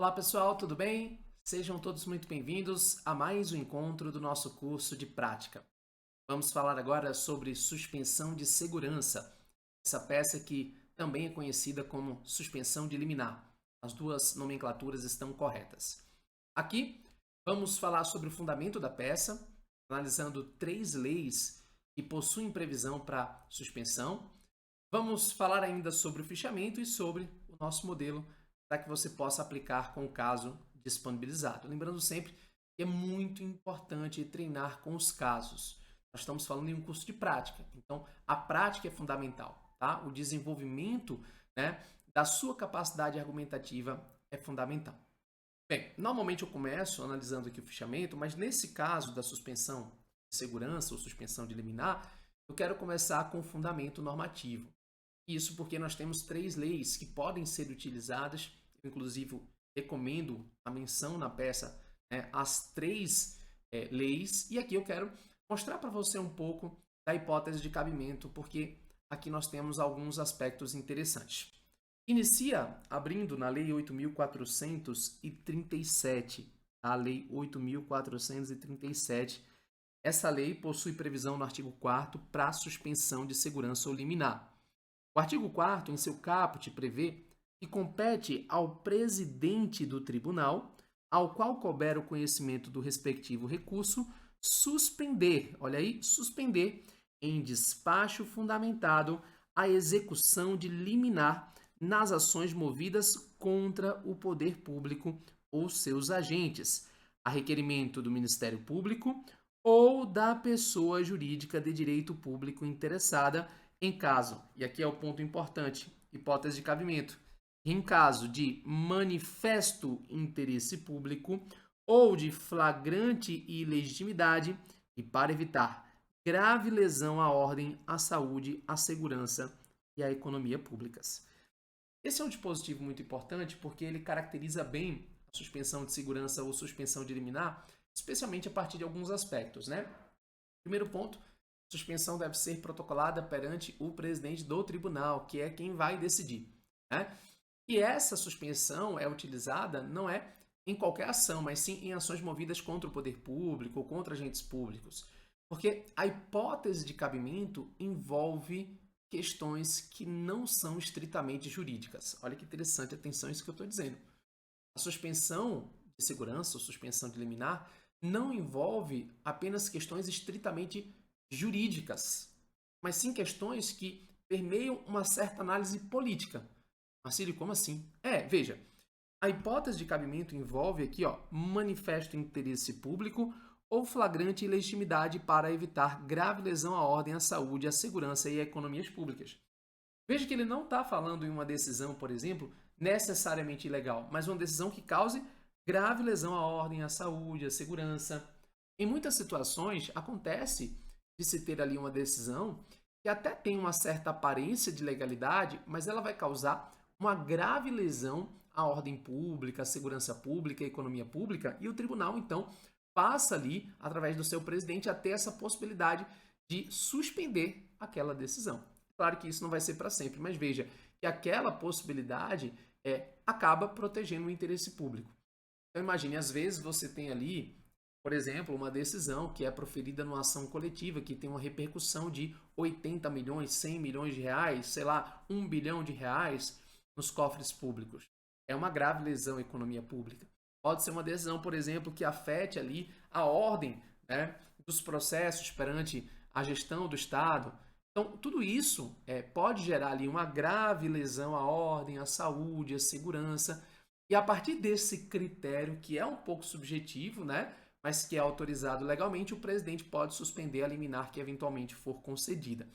Olá pessoal, tudo bem? Sejam todos muito bem-vindos a mais um encontro do nosso curso de prática. Vamos falar agora sobre suspensão de segurança, essa peça que também é conhecida como suspensão de liminar. As duas nomenclaturas estão corretas. Aqui vamos falar sobre o fundamento da peça, analisando 3 leis que possuem previsão para suspensão. Vamos falar ainda sobre o fichamento e sobre o nosso modelo para que você possa aplicar com o caso disponibilizado. Lembrando sempre que é muito importante treinar com os casos. Nós estamos falando em um curso de prática, então a prática é fundamental, tá? O desenvolvimento, né, da sua capacidade argumentativa é fundamental. Bem, normalmente eu começo analisando aqui o fichamento, mas nesse caso da suspensão de segurança ou suspensão de liminar, eu quero começar com o fundamento normativo. Isso porque nós temos 3 leis que podem ser utilizadas, eu, inclusive recomendo a menção na peça, né, as 3 leis, e aqui eu quero mostrar para você um pouco da hipótese de cabimento, porque aqui nós temos alguns aspectos interessantes. Inicia abrindo na Lei 8.437, a Lei 8.437. Essa lei possui previsão no artigo 4º para suspensão de segurança ou liminar. O artigo 4º, em seu caput, prevê que compete ao presidente do tribunal, ao qual couber o conhecimento do respectivo recurso, suspender, olha aí, suspender em despacho fundamentado a execução de liminar nas ações movidas contra o poder público ou seus agentes, a requerimento do Ministério Público ou da pessoa jurídica de direito público interessada em caso, e aqui é o ponto importante, hipótese de cabimento, em caso de manifesto interesse público ou de flagrante ilegitimidade e para evitar grave lesão à ordem, à saúde, à segurança e à economia públicas. Esse é um dispositivo muito importante porque ele caracteriza bem a suspensão de segurança ou suspensão de liminar, especialmente a partir de alguns aspectos, né? Primeiro ponto, a suspensão deve ser protocolada perante o presidente do tribunal, que é quem vai decidir, né? E essa suspensão é utilizada não é em qualquer ação, mas sim em ações movidas contra o poder público ou contra agentes públicos. Porque a hipótese de cabimento envolve questões que não são estritamente jurídicas. Olha que interessante, atenção a isso que eu estou dizendo. A suspensão de segurança ou suspensão de liminar não envolve apenas questões estritamente jurídicas, mas sim questões que permeiam uma certa análise política. Marcílio, como assim? Veja, a hipótese de cabimento envolve aqui, manifesto interesse público ou flagrante ilegitimidade para evitar grave lesão à ordem, à saúde, à segurança e a economias públicas. Veja que ele não está falando em uma decisão, por exemplo, necessariamente ilegal, mas uma decisão que cause grave lesão à ordem, à saúde, à segurança. Em muitas situações, acontece de se ter ali uma decisão que até tem uma certa aparência de legalidade, mas ela vai causar uma grave lesão à ordem pública, à segurança pública, à economia pública, e o tribunal, então, passa ali, através do seu presidente, a ter essa possibilidade de suspender aquela decisão. Claro que isso não vai ser para sempre, mas veja que aquela possibilidade acaba protegendo o interesse público. Então imagine, às vezes você tem ali, por exemplo, uma decisão que é proferida numa ação coletiva que tem uma repercussão de 80 milhões, 100 milhões de reais, sei lá, 1 bilhão de reais nos cofres públicos. É uma grave lesão à economia pública. Pode ser uma decisão, por exemplo, que afete ali a ordem, né, dos processos perante a gestão do Estado. Então, tudo isso pode gerar ali uma grave lesão à ordem, à saúde, à segurança. E a partir desse critério, que é um pouco subjetivo, né, mas que é autorizado legalmente, o presidente pode suspender a liminar que eventualmente for concedida.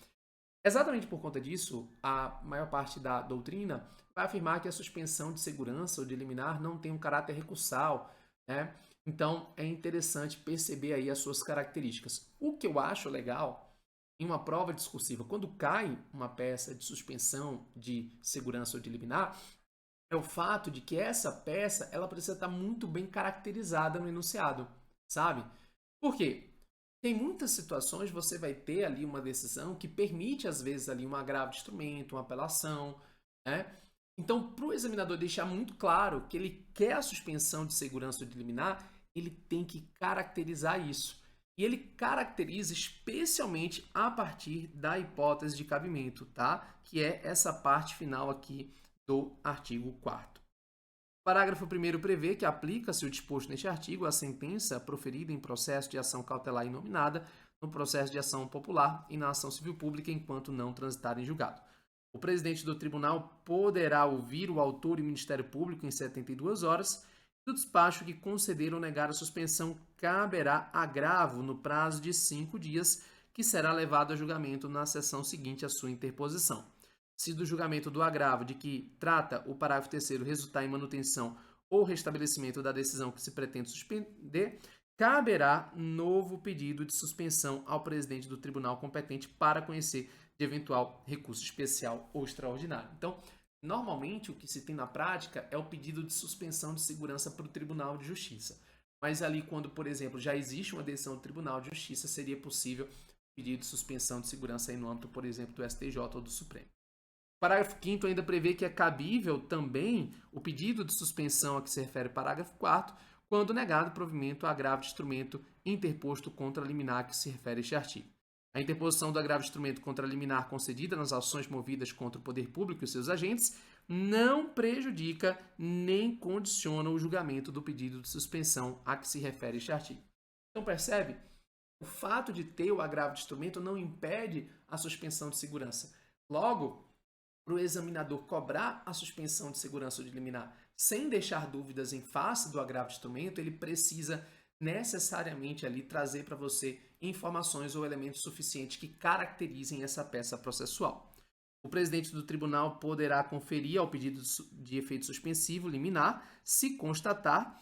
Exatamente por conta disso, a maior parte da doutrina vai afirmar que a suspensão de segurança ou de liminar não tem um caráter recursal, né? Então, é interessante perceber aí as suas características. O que eu acho legal em uma prova discursiva, quando cai uma peça de suspensão de segurança ou de liminar, é o fato de que essa peça ela precisa estar muito bem caracterizada no enunciado, sabe? Por quê? Tem muitas situações você vai ter ali uma decisão que permite, às vezes, ali um agravo de instrumento, uma apelação, né? Então, para o examinador deixar muito claro que ele quer a suspensão de segurança ou de liminar, ele tem que caracterizar isso. E ele caracteriza especialmente a partir da hipótese de cabimento, tá? Que é essa parte final aqui do artigo 4º. O parágrafo 1º prevê que aplica-se o disposto neste artigo à sentença proferida em processo de ação cautelar inominada, no processo de ação popular e na ação civil pública enquanto não transitar em julgado. O presidente do tribunal poderá ouvir o autor e o Ministério Público em 72 horas. Do despacho que conceder ou negar a suspensão, caberá agravo no prazo de 5 dias, que será levado a julgamento na sessão seguinte à sua interposição. Se do julgamento do agravo de que trata o parágrafo 3º resultar em manutenção ou restabelecimento da decisão que se pretende suspender, caberá novo pedido de suspensão ao presidente do tribunal competente para conhecer de eventual recurso especial ou extraordinário. Então, normalmente o que se tem na prática é o pedido de suspensão de segurança para o Tribunal de Justiça. Mas ali quando, por exemplo, já existe uma decisão do Tribunal de Justiça, seria possível pedido de suspensão de segurança aí no âmbito, por exemplo, do STJ ou do Supremo. O parágrafo 5º ainda prevê que é cabível também o pedido de suspensão a que se refere o parágrafo 4º, quando negado provimento a agravo de instrumento interposto contra a liminar a que se refere este artigo. A interposição do agravo de instrumento contra a liminar concedida nas ações movidas contra o poder público e seus agentes não prejudica nem condiciona o julgamento do pedido de suspensão a que se refere este artigo. Então, percebe? O fato de ter o agravo de instrumento não impede a suspensão de segurança. Logo, para o examinador cobrar a suspensão de segurança ou de liminar sem deixar dúvidas em face do agravo de instrumento, ele precisa necessariamente ali trazer para você informações ou elementos suficientes que caracterizem essa peça processual. O presidente do tribunal poderá conferir ao pedido de efeito suspensivo liminar se constatar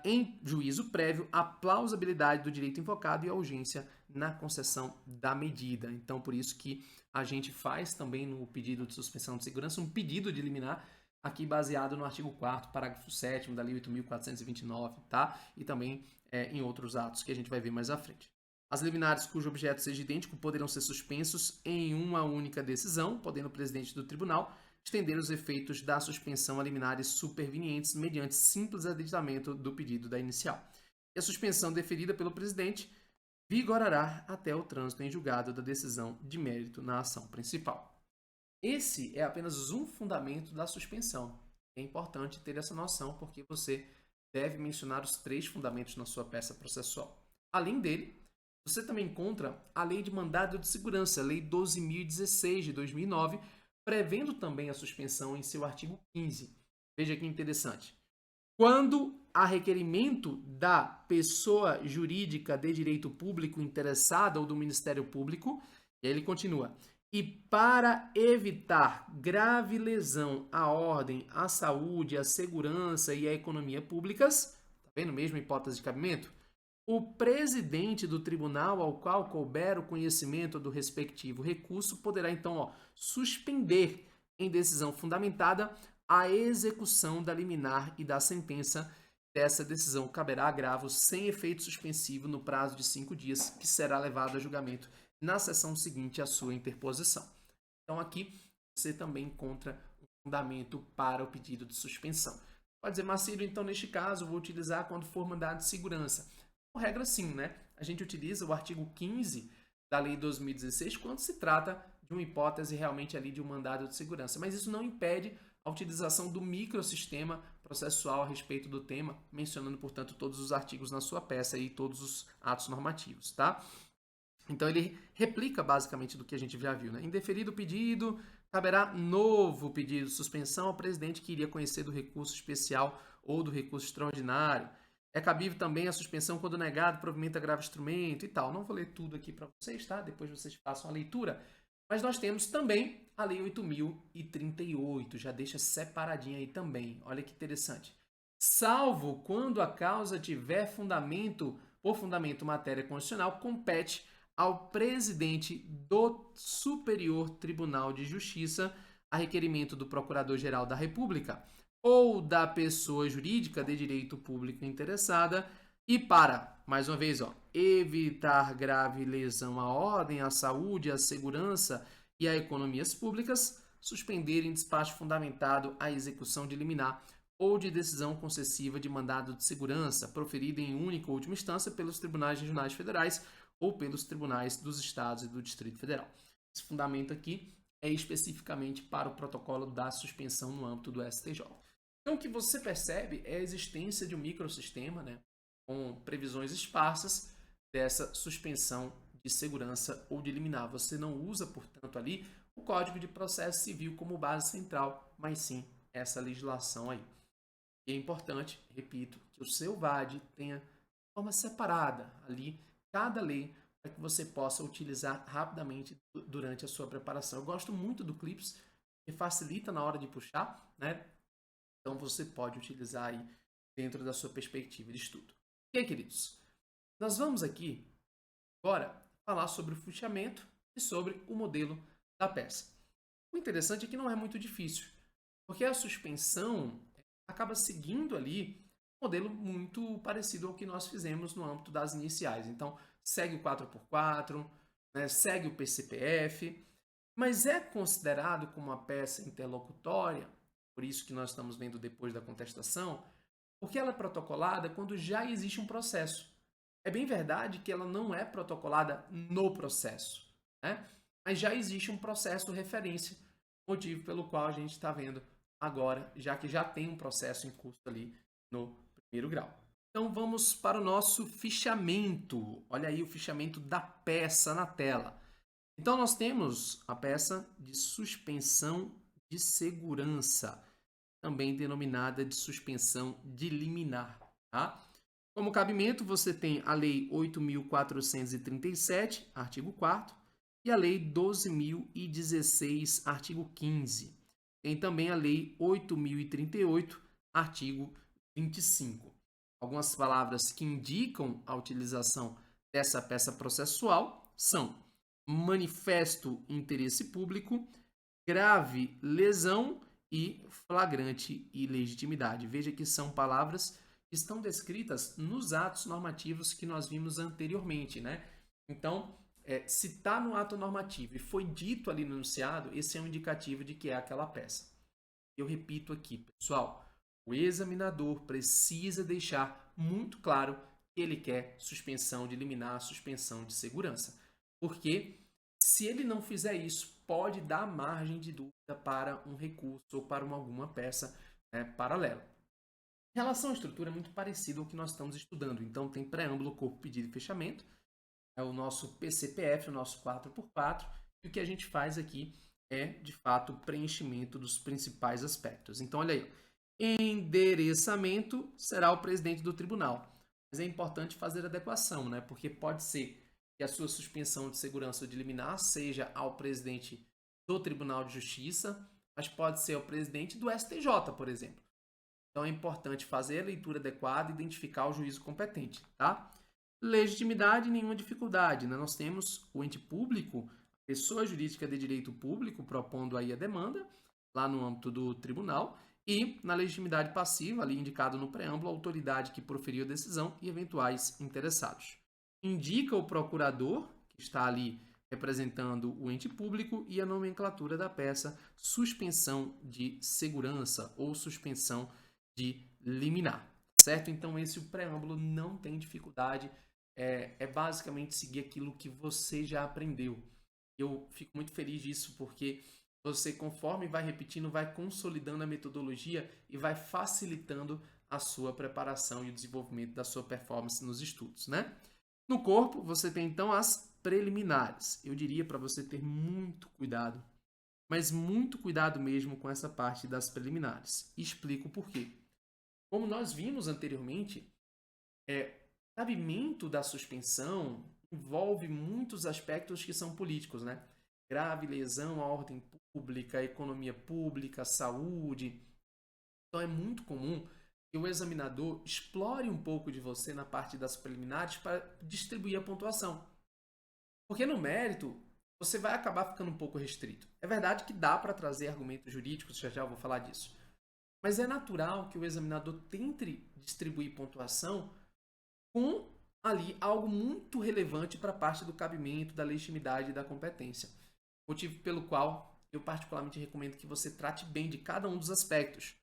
em juízo prévio a plausibilidade do direito invocado e a urgência na concessão da medida. Então, por isso que a gente faz também no pedido de suspensão de segurança um pedido de liminar aqui baseado no artigo 4º, parágrafo 7º da Lei 8.429, tá? E também em outros atos que a gente vai ver mais à frente. As liminares cujo objeto seja idêntico poderão ser suspensos em uma única decisão, podendo o presidente do tribunal estender os efeitos da suspensão a liminares supervenientes mediante simples aditamento do pedido da inicial. E a suspensão deferida pelo presidente vigorará até o trânsito em julgado da decisão de mérito na ação principal. Esse é apenas um fundamento da suspensão. É importante ter essa noção porque você deve mencionar os 3 fundamentos na sua peça processual. Além dele, você também encontra a Lei de Mandado de Segurança, Lei 12.016 de 2009, prevendo também a suspensão em seu artigo 15. Veja que interessante. Quando há requerimento da pessoa jurídica de direito público interessada ou do Ministério Público, e aí ele continua, e para evitar grave lesão à ordem, à saúde, à segurança e à economia públicas, tá vendo? Mesma hipótese de cabimento, o presidente do tribunal ao qual couber o conhecimento do respectivo recurso poderá, então, suspender em decisão fundamentada a execução da liminar e da sentença. Dessa decisão caberá agravo sem efeito suspensivo no prazo de 5 dias, que será levado a julgamento na sessão seguinte à sua interposição. Então, aqui você também encontra um fundamento para o pedido de suspensão. Pode dizer, Marcílio, então, neste caso, vou utilizar quando for mandado de segurança. Por regra, sim, né? A gente utiliza o artigo 15 da Lei 2016 quando se trata de uma hipótese realmente ali de um mandado de segurança. Mas isso não impede a utilização do microsistema processual a respeito do tema, mencionando, portanto, todos os artigos na sua peça e todos os atos normativos, tá? Então, ele replica basicamente do que a gente já viu, né? Indeferido o pedido, caberá novo pedido de suspensão ao presidente que iria conhecer do recurso especial ou do recurso extraordinário. É cabível também a suspensão quando negado provimento a grave instrumento e tal. Não vou ler tudo aqui para vocês, tá? Depois vocês façam a leitura. Mas nós temos também a Lei 8.038, já deixa separadinha aí também. Olha que interessante. Salvo quando a causa tiver fundamento, por fundamento matéria constitucional, compete ao presidente do Superior Tribunal de Justiça, a requerimento do Procurador-Geral da República ou da pessoa jurídica de direito público interessada, e para, mais uma vez, evitar grave lesão à ordem, à saúde, à segurança e a economias públicas, suspenderem despacho fundamentado à execução de liminar ou de decisão concessiva de mandado de segurança, proferida em única ou última instância pelos tribunais regionais federais ou pelos tribunais dos estados e do Distrito Federal. Esse fundamento aqui é especificamente para o protocolo da suspensão no âmbito do STJ. Então, o que você percebe é a existência de um microsistema, né, com previsões esparsas dessa suspensão de segurança ou de liminar. Você não usa, portanto, ali o Código de Processo Civil como base central, mas sim essa legislação aí. E é importante, repito, que o seu VAD tenha forma separada ali, cada lei, para que você possa utilizar rapidamente durante a sua preparação. Eu gosto muito do Clips, que facilita na hora de puxar, né? Então você pode utilizar aí dentro da sua perspectiva de estudo. Ok, queridos? Nós vamos aqui agora falar sobre o fichamento e sobre o modelo da peça. O interessante é que não é muito difícil, porque a suspensão acaba seguindo ali um modelo muito parecido ao que nós fizemos no âmbito das iniciais. Então, segue o 4x4, né, segue o PCPF, mas é considerado como uma peça interlocutória, por isso que nós estamos vendo depois da contestação, porque ela é protocolada quando já existe um processo. É bem verdade que ela não é protocolada no processo, né? Mas já existe um processo referência, motivo pelo qual a gente está vendo agora, já que já tem um processo em curso ali no primeiro grau. Então vamos para o nosso fichamento. Olha aí o fichamento da peça na tela. Então nós temos a peça de suspensão de segurança, também denominada de suspensão de liminar, tá? Como cabimento, você tem a Lei 8.437, artigo 4º, e a Lei 12.016, artigo 15º. Tem também a Lei 8.038, artigo 25. Algumas palavras que indicam a utilização dessa peça processual são manifesto interesse público, grave lesão e flagrante ilegitimidade. Veja que são palavras que estão descritas nos atos normativos que nós vimos anteriormente, né? Então, se está no ato normativo e foi dito ali no enunciado, esse é um indicativo de que é aquela peça. Eu repito aqui, pessoal, o examinador precisa deixar muito claro que ele quer suspensão de liminar, suspensão de segurança. Porque se ele não fizer isso, pode dar margem de dúvida para um recurso ou para alguma peça paralela. Em relação à estrutura, é muito parecido ao que nós estamos estudando. Então, tem preâmbulo, corpo, pedido e fechamento. É o nosso PCPF, o nosso 4x4. E o que a gente faz aqui é, de fato, o preenchimento dos principais aspectos. Então, olha aí. Endereçamento será o presidente do tribunal. Mas é importante fazer adequação, né? Porque pode ser que a sua suspensão de segurança ou de liminar seja ao presidente do Tribunal de Justiça, mas pode ser ao presidente do STJ, por exemplo. Então é importante fazer a leitura adequada e identificar o juízo competente, tá? Legitimidade, nenhuma dificuldade, né? Nós temos o ente público, pessoa jurídica de direito público, propondo aí a demanda, lá no âmbito do tribunal, e na legitimidade passiva, ali indicado no preâmbulo, a autoridade que proferiu a decisão e eventuais interessados. Indica o procurador, que está ali representando o ente público, e a nomenclatura da peça, suspensão de segurança ou suspensão de liminar, certo? Então esse o preâmbulo não tem dificuldade, é basicamente seguir aquilo que você já aprendeu. Eu fico muito feliz disso porque você, conforme vai repetindo, vai consolidando a metodologia e vai facilitando a sua preparação e o desenvolvimento da sua performance nos estudos, né? No corpo, você tem então as preliminares. Eu diria para você ter muito cuidado, mas muito cuidado mesmo com essa parte das preliminares. Explico por quê. Como nós vimos anteriormente, o cabimento da suspensão envolve muitos aspectos que são políticos, né? Grave lesão à ordem pública, economia pública, saúde. Então é muito comum que o examinador explore um pouco de você na parte das preliminares para distribuir a pontuação. Porque no mérito, você vai acabar ficando um pouco restrito. É verdade que dá para trazer argumentos jurídicos, já vou falar disso. Mas é natural que o examinador tente distribuir pontuação com ali algo muito relevante para a parte do cabimento, da legitimidade e da competência. Motivo pelo qual eu particularmente recomendo que você trate bem de cada um dos aspectos.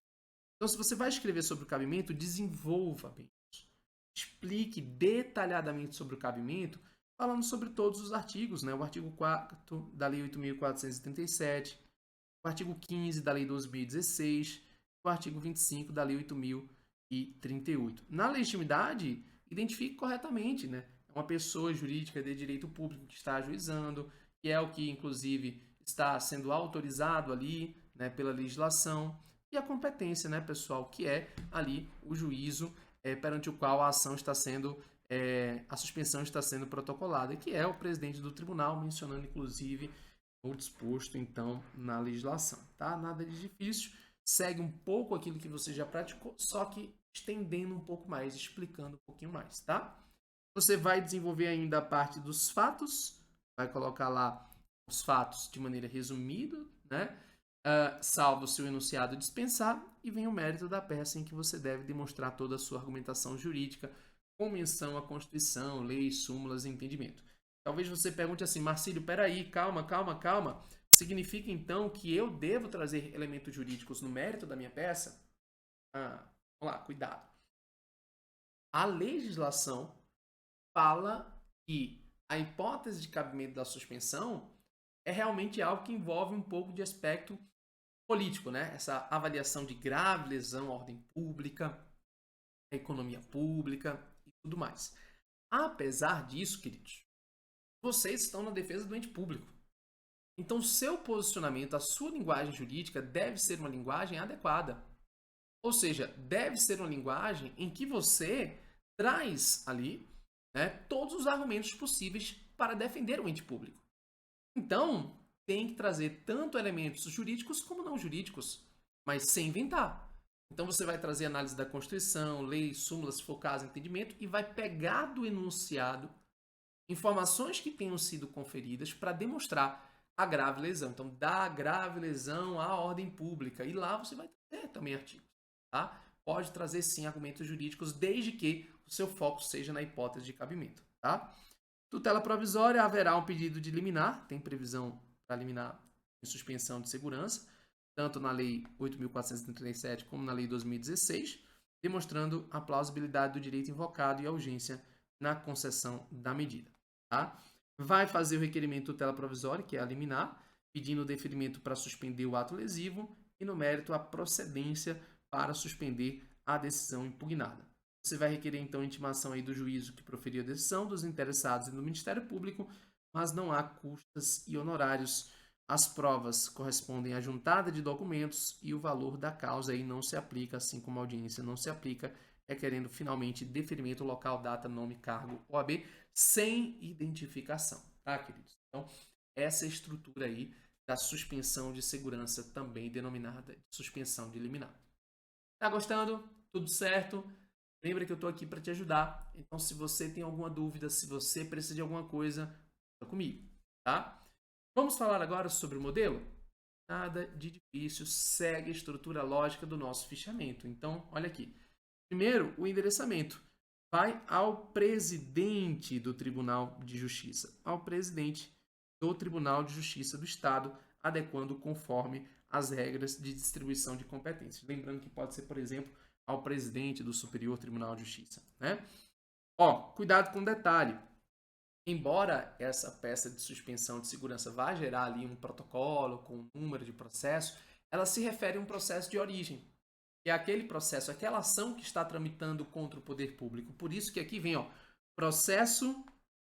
Então, se você vai escrever sobre o cabimento, desenvolva bem isso. Explique detalhadamente sobre o cabimento, falando sobre todos os artigos, né? O artigo 4º da Lei 8.437, o artigo 15 da Lei 12.016, o artigo 25 da Lei 8.038. Na legitimidade, identifique corretamente, né? É uma pessoa jurídica de direito público que está ajuizando, que é o que, inclusive, está sendo autorizado ali, né, pela legislação, e a competência, né, pessoal, que é ali o juízo perante o qual a ação está sendo, a suspensão está sendo protocolada, que é o presidente do tribunal, mencionando, inclusive, o disposto, então, na legislação, tá? Nada de difícil, segue um pouco aquilo que você já praticou, só que estendendo um pouquinho mais, explicando um pouquinho mais, tá? Você vai desenvolver ainda a parte dos fatos, vai colocar lá os fatos de maneira resumida, né? Salvo se o enunciado dispensar, e vem o mérito da peça em que você deve demonstrar toda a sua argumentação jurídica com menção à Constituição, leis, súmulas e entendimento. Talvez você pergunte assim, Marcílio, peraí, calma. Significa então que eu devo trazer elementos jurídicos no mérito da minha peça? Vamos lá, cuidado. A legislação fala que a hipótese de cabimento da suspensão é realmente algo que envolve um pouco de aspecto político, né? Essa avaliação de grave lesão à ordem pública, à economia pública e tudo mais. Apesar disso, queridos, vocês estão na defesa do ente público. Então, seu posicionamento, a sua linguagem jurídica deve ser uma linguagem adequada. Ou seja, deve ser uma linguagem em que você traz ali, né, todos os argumentos possíveis para defender o ente público. Então, tem que trazer tanto elementos jurídicos como não jurídicos, mas sem inventar. Então, você vai trazer análise da Constituição, leis, súmulas, se for caso, entendimento, e vai pegar do enunciado informações que tenham sido conferidas para demonstrar a grave lesão. Então, da grave lesão à ordem pública. E lá você vai ter também artigos. Tá? Pode trazer, sim, argumentos jurídicos, desde que o seu foco seja na hipótese de cabimento. Tá? Tutela provisória, haverá um pedido de liminar, tem previsão para liminar em suspensão de segurança, tanto na Lei 8.437 como na Lei 2016, demonstrando a plausibilidade do direito invocado e a urgência na concessão da medida. Tá? Vai fazer o requerimento de tutela provisória, que é a liminar, pedindo o deferimento para suspender o ato lesivo e, no mérito, a procedência para suspender a decisão impugnada. Você vai requerer, então, intimação aí do juízo que proferiu a decisão, dos interessados e do Ministério Público, mas não há custas e honorários. As provas correspondem à juntada de documentos e o valor da causa aí não se aplica, assim como a audiência não se aplica, requerendo finalmente deferimento local, data, nome, cargo, OAB, sem identificação, tá, queridos? Então, essa é a estrutura aí da suspensão de segurança, também denominada de suspensão de liminar. Tá gostando? Tudo certo? Lembra que eu estou aqui para te ajudar. Então, se você tem alguma dúvida, se você precisa de alguma coisa, está comigo, tá? Vamos falar agora sobre o modelo? Nada de difícil, segue a estrutura lógica do nosso fichamento. Então, olha aqui. Primeiro, o endereçamento vai ao presidente do Tribunal de Justiça, ao presidente do Tribunal de Justiça do Estado, adequando conforme as regras de distribuição de competências. Lembrando que pode ser, por exemplo, ao presidente do Superior Tribunal de Justiça, né? Cuidado com o detalhe. Embora essa peça de suspensão de segurança vá gerar ali um protocolo com um número de processo, ela se refere a um processo de origem, que é aquele processo, aquela ação que está tramitando contra o poder público. Por isso que aqui vem, processo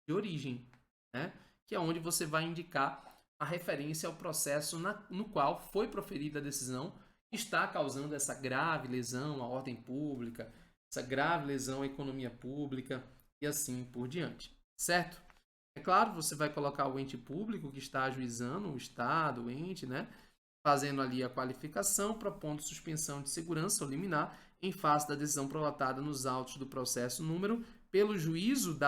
de origem, né? Que é onde você vai indicar a referência ao processo no qual foi proferida a decisão que está causando essa grave lesão à ordem pública, essa grave lesão à economia pública e assim por diante, certo? É claro, você vai colocar o ente público que está ajuizando, o Estado, o ente, né? Fazendo ali a qualificação, propondo suspensão de segurança ou liminar em face da decisão prolatada nos autos do processo número pelo juízo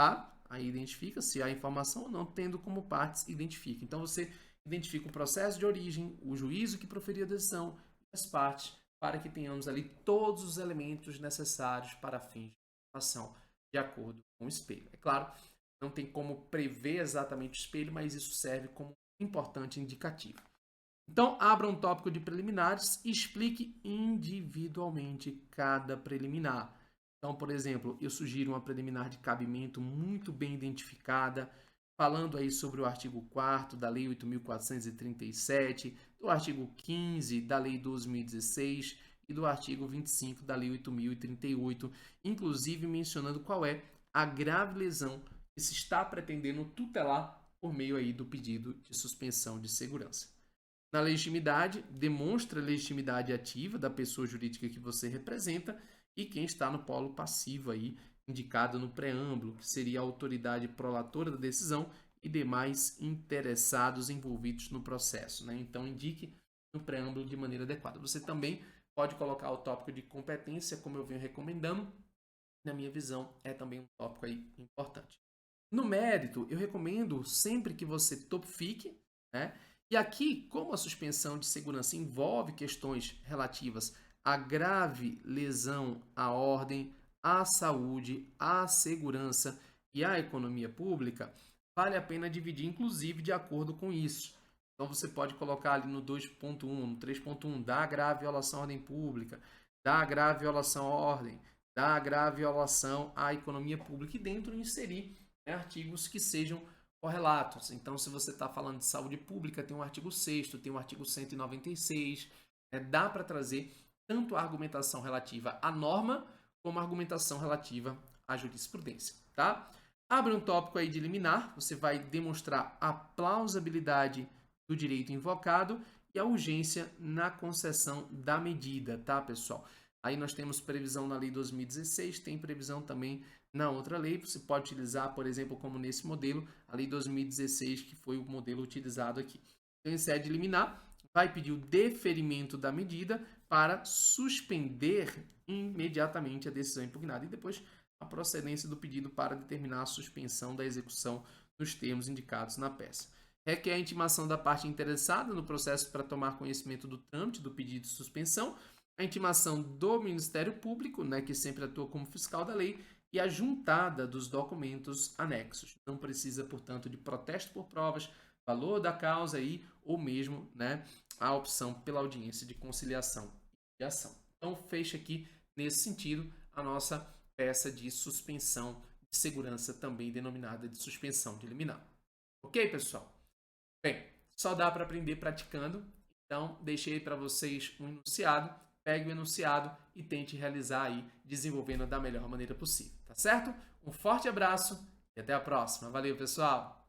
aí identifica se há informação ou não, tendo como partes identifica. Então, você identifica o processo de origem, o juízo que proferiu a decisão e as partes, para que tenhamos ali todos os elementos necessários para fins de informação, de acordo com o espelho. É claro, não tem como prever exatamente o espelho, mas isso serve como importante indicativo. Então, abra um tópico de preliminares e explique individualmente cada preliminar. Então, por exemplo, eu sugiro uma preliminar de cabimento muito bem identificada, falando aí sobre o artigo 4º da Lei 8.437, do artigo 15 da Lei 12.016 e do artigo 25 da Lei 8.038, inclusive mencionando qual é a grave lesão que se está pretendendo tutelar por meio aí do pedido de suspensão de segurança. Na legitimidade, demonstra a legitimidade ativa da pessoa jurídica que você representa e quem está no polo passivo aí, indicado no preâmbulo, que seria a autoridade prolatora da decisão e demais interessados envolvidos no processo, né? Então, indique no preâmbulo de maneira adequada. Você também pode colocar o tópico de competência, como eu venho recomendando. Na minha visão, é também um tópico aí importante. No mérito, eu recomendo sempre que você topifique, né? E aqui, como a suspensão de segurança envolve questões relativas à grave lesão à ordem, à saúde, à segurança e à economia pública, vale a pena dividir, inclusive, de acordo com isso. Então, você pode colocar ali no 2.1, no 3.1, da grave violação à ordem pública, da grave violação à ordem, da grave violação à economia pública e dentro inserir, né, artigos que sejam correlatos. Então, se você está falando de saúde pública, tem um artigo 6º, tem um artigo 196, dá para trazer tanto a argumentação relativa à norma, como a argumentação relativa à jurisprudência, tá? Abre um tópico aí de liminar, você vai demonstrar a plausibilidade do direito invocado e a urgência na concessão da medida, tá, pessoal? Aí nós temos previsão na Lei 2016, tem previsão também na outra lei. Você pode utilizar, por exemplo, como nesse modelo, a Lei 2016, que foi o modelo utilizado aqui. Então, em sede liminar, vai pedir o deferimento da medida para suspender imediatamente a decisão impugnada e depois a procedência do pedido para determinar a suspensão da execução nos termos indicados na peça. Requer a intimação da parte interessada no processo para tomar conhecimento do trâmite do pedido de suspensão, a intimação do Ministério Público, né, que sempre atua como fiscal da lei, e a juntada dos documentos anexos. Não precisa, portanto, de protesto por provas, valor da causa aí, ou mesmo, né, a opção pela audiência de conciliação e ação. Então, fecha aqui, nesse sentido, a nossa peça de suspensão de segurança, também denominada de suspensão de liminar. Ok, pessoal? Bem, só dá para aprender praticando, então deixei para vocês um enunciado, pegue o enunciado e tente realizar aí, desenvolvendo da melhor maneira possível, tá certo? Um forte abraço e até a próxima. Valeu, pessoal!